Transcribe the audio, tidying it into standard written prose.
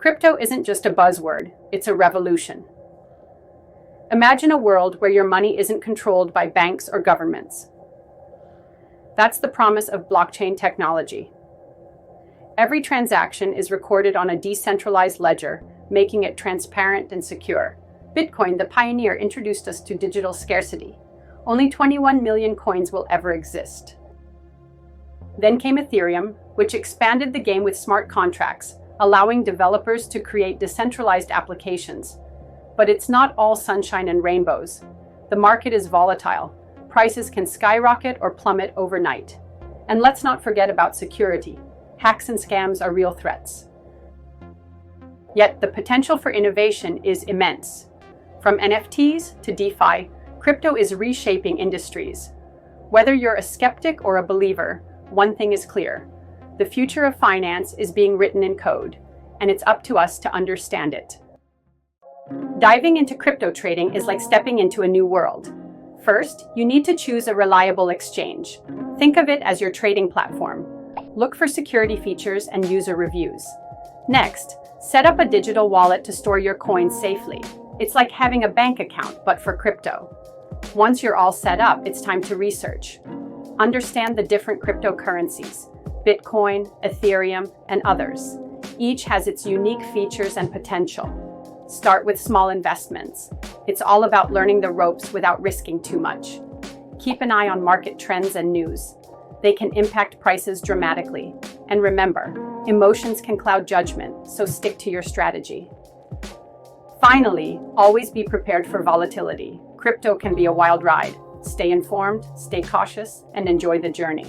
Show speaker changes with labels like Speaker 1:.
Speaker 1: Crypto isn't just a buzzword, it's a revolution. Imagine a world where your money isn't controlled by banks or governments. That's the promise of blockchain technology. Every transaction is recorded on a decentralized ledger, making it transparent and secure. Bitcoin, the pioneer, introduced us to digital scarcity. Only 21 million coins will ever exist. Then came Ethereum, which expanded the game with smart contracts, allowing developers to create decentralized applications. But it's not all sunshine and rainbows. The market is volatile. Prices can skyrocket or plummet overnight. And let's not forget about security. Hacks and scams are real threats. Yet the potential for innovation is immense. From NFTs to DeFi, crypto is reshaping industries. Whether you're a skeptic or a believer, one thing is clear. The future of finance is being written in code, and it's up to us to understand it. Diving into crypto trading is like stepping into a new world. First, you need to choose a reliable exchange. Think of it as your trading platform. Look for security features and user reviews. Next, set up a digital wallet to store your coins safely. It's like having a bank account, but for crypto. Once you're all set up, it's time to research. Understand the different cryptocurrencies, Bitcoin, Ethereum, and others. Each has its unique features and potential. Start with small investments. It's all about learning the ropes without risking too much. Keep an eye on market trends and news. They can impact prices dramatically. And remember, emotions can cloud judgment, so stick to your strategy. Finally, always be prepared for volatility. Crypto can be a wild ride. Stay informed, stay cautious, and enjoy the journey.